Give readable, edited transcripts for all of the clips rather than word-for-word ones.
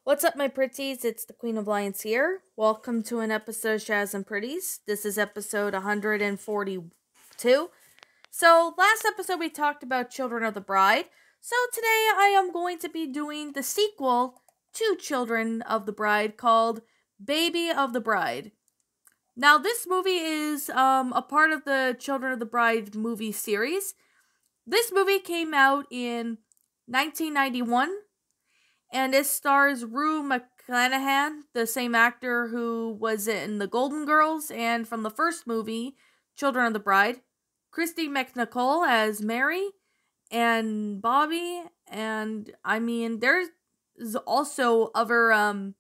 What's up, my pretties? It's the Queen of Lions here. Welcome to an episode of Shaz and Pretties. This is episode 142. So, last episode we talked about Children of the Bride. So, today I am going to be doing the sequel to Children of the Bride called Baby of the Bride. Now, this movie is a part of the Children of the Bride movie series. This movie came out in 1991. And it stars Rue McClanahan, the same actor who was in The Golden Girls and from the first movie, Children of the Bride. Christy McNicol as Mary and Bobby. And there's also other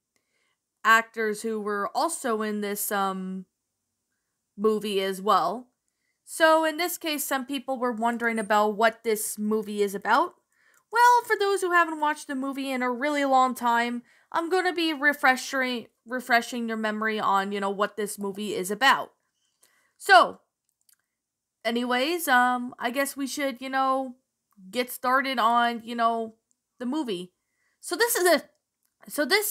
actors who were also in this movie as well. So in this case, some people were wondering about what this movie is about. Well, for those who haven't watched the movie in a really long time, I'm going to be refreshing your memory on, what this movie is about. So, anyways, I guess we should, get started on, the movie. So this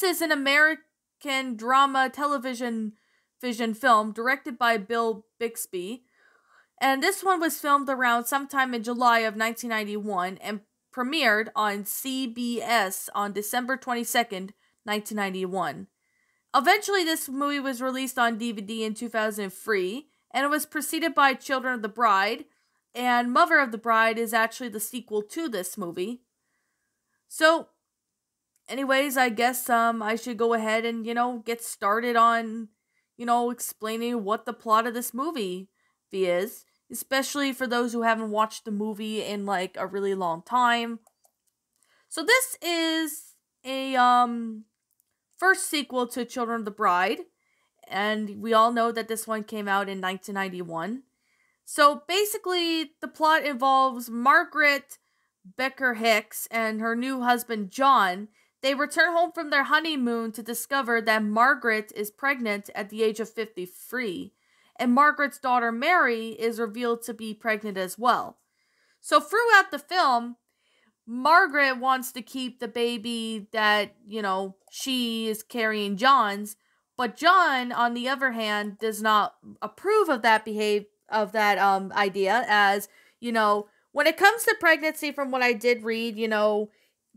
is an American drama television film directed by Bill Bixby. And this one was filmed around sometime in July of 1991 and premiered on CBS on December 22nd, 1991. Eventually, this movie was released on DVD in 2003, and it was preceded by Children of the Bride, and Mother of the Bride is actually the sequel to this movie. So, anyways, I guess I should go ahead and, get started on, explaining what the plot of this movie is, especially for those who haven't watched the movie in like a really long time. So this is a first sequel to Children of the Bride, and we all know that this one came out in 1991. So basically the plot involves Margaret Becker Hicks and her new husband John. They return home from their honeymoon to discover that Margaret is pregnant at the age of 53. And Margaret's daughter Mary is revealed to be pregnant as well. So throughout the film, Margaret wants to keep the baby that, she is carrying John's, but John, on the other hand, does not approve of that idea, as, when it comes to pregnancy, from what I did read,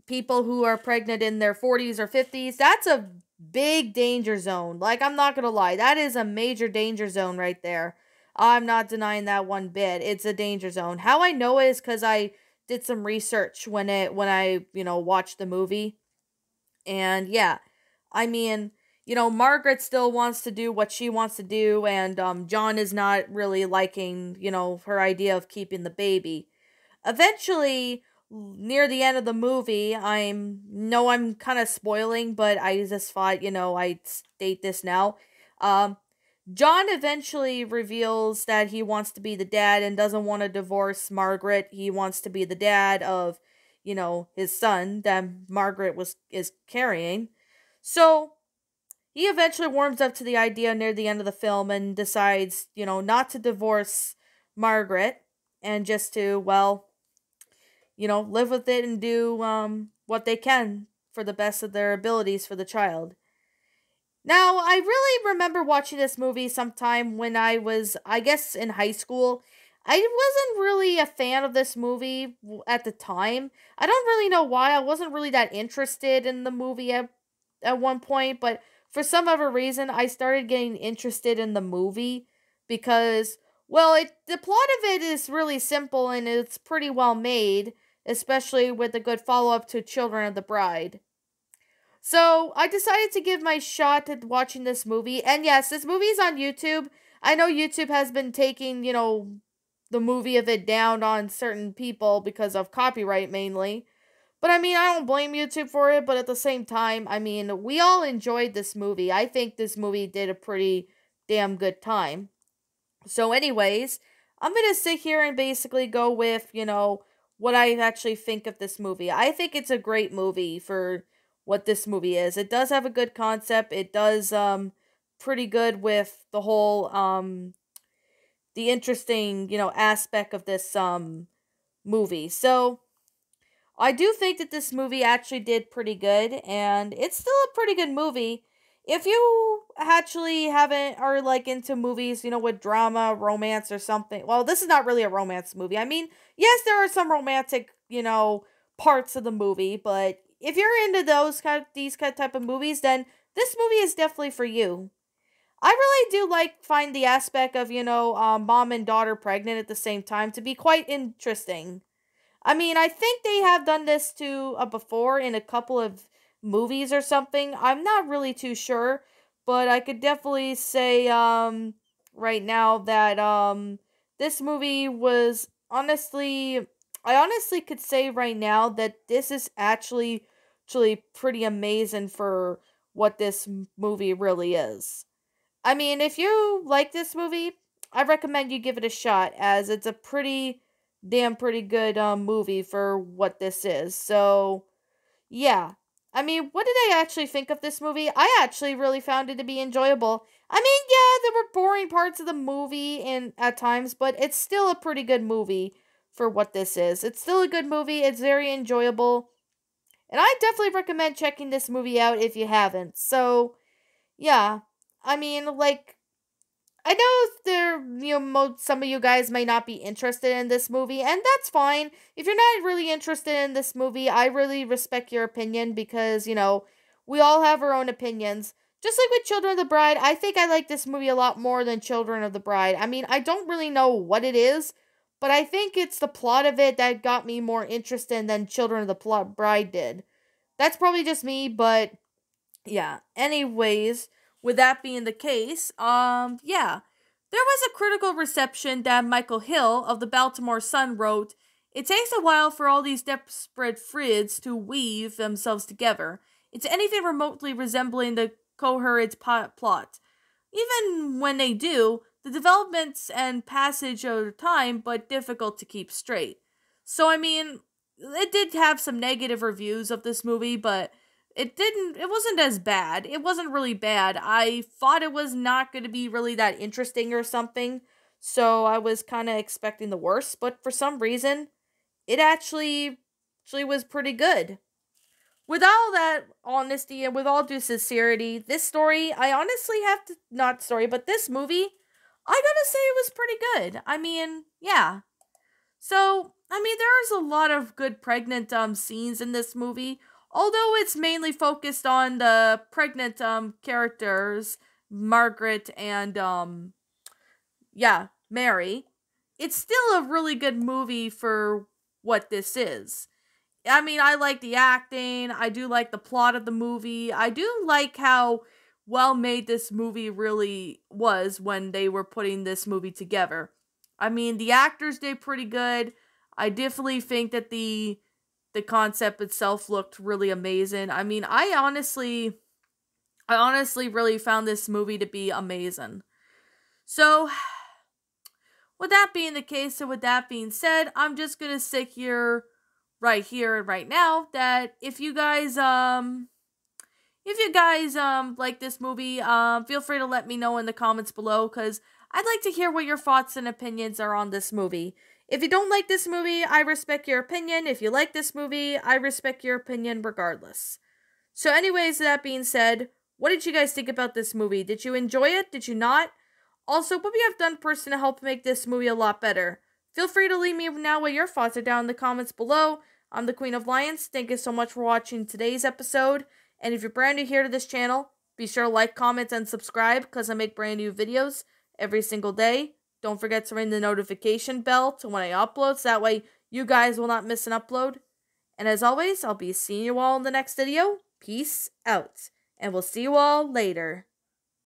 people who are pregnant in their 40s or 50s, that's a big danger zone. Like, I'm not gonna lie, that is a major danger zone right there. I'm not denying that one bit. It's a danger zone. How I know it is because I did some research when I watched the movie. And yeah, Margaret still wants to do what she wants to do, and John is not really liking, her idea of keeping the baby. Eventually, near the end of the movie, I'm kind of spoiling, but I just thought, I'd state this now. John eventually reveals that he wants to be the dad and doesn't want to divorce Margaret. He wants to be the dad of, his son that Margaret is carrying. So he eventually warms up to the idea near the end of the film and decides, not to divorce Margaret and just to, live with it and do what they can for the best of their abilities for the child. Now, I really remember watching this movie sometime when I was, I guess, in high school. I wasn't really a fan of this movie at the time. I don't really know why. I wasn't really that interested in the movie at one point, but for some other reason, I started getting interested in the movie because, the plot of it is really simple and it's pretty well made, especially with a good follow-up to Children of the Bride. So, I decided to give my shot at watching this movie, and yes, this movie is on YouTube. I know YouTube has been taking, the movie of it down on certain people because of copyright mainly. But I don't blame YouTube for it, but at the same time, we all enjoyed this movie. I think this movie did a pretty damn good time. So anyways, I'm going to sit here and basically go with, what I actually think of this movie. I think it's a great movie for what this movie is. It does have a good concept. It does pretty good with the whole the interesting, aspect of this movie. So I do think that this movie actually did pretty good, and it's still a pretty good movie. If you actually haven't are like into movies, with drama, romance, or something. Well, this is not really a romance movie. I mean, yes, there are some romantic, parts of the movie, but if you're into these kind of type of movies, then this movie is definitely for you. I really do find the aspect of mom and daughter pregnant at the same time to be quite interesting. I mean, I think they have done this to before in a couple of movies or something. I'm not really too sure, but I could definitely say right now that this movie was honestly I honestly could say right now that this is actually pretty amazing for what this movie really is. I mean, if you like this movie, I recommend you give it a shot as it's a pretty good movie for what this is. So, yeah. I mean, what did I actually think of this movie? I actually really found it to be enjoyable. I mean, yeah, there were boring parts of the movie in at times, but it's still a pretty good movie for what this is. It's still a good movie. It's very enjoyable. And I definitely recommend checking this movie out if you haven't. So, yeah. I mean, I know some of you guys may not be interested in this movie, and that's fine. If you're not really interested in this movie, I really respect your opinion because, we all have our own opinions. Just like with Children of the Bride, I think I like this movie a lot more than Children of the Bride. I mean, I don't really know what it is, but I think it's the plot of it that got me more interested than Children of the Bride did. That's probably just me, but yeah. Anyways, with that being the case, yeah. There was a critical reception that Michael Hill of the Baltimore Sun wrote, "It takes a while for all these desperate frids to weave themselves together into anything remotely resembling the coherent plot. Even when they do, the developments and passage over time, but difficult to keep straight." So, I mean, it did have some negative reviews of this movie, but it wasn't as bad. It wasn't really bad. I thought it was not going to be really that interesting or something. So I was kind of expecting the worst, but for some reason, it actually was pretty good. With all that honesty and with all due sincerity, this story, I honestly have to not story, but this movie, I gotta say it was pretty good. I mean, yeah. So, I mean, there's a lot of good pregnant scenes in this movie, although it's mainly focused on the pregnant characters, Margaret and yeah, Mary. It's still a really good movie for what this is. I mean, I like the acting, I do like the plot of the movie. I do like how well made this movie really was when they were putting this movie together. I mean, the actors did pretty good. I definitely think that the concept itself looked really amazing. I mean, I honestly really found this movie to be amazing. So, with that being the case, and with that being said, I'm just gonna sit here and right now that if you guys like this movie, feel free to let me know in the comments below because I'd like to hear what your thoughts and opinions are on this movie. If you don't like this movie, I respect your opinion. If you like this movie, I respect your opinion regardless. So, anyways, that being said, what did you guys think about this movie? Did you enjoy it? Did you not? Also, what we have done personally to help make this movie a lot better? Feel free to leave me now what your thoughts are down in the comments below. I'm the Queen of Lions. Thank you so much for watching today's episode. And if you're brand new here to this channel, be sure to like, comment, and subscribe because I make brand new videos every single day. Don't forget to ring the notification bell to when I upload so that way you guys will not miss an upload. And as always, I'll be seeing you all in the next video. Peace out. And we'll see you all later.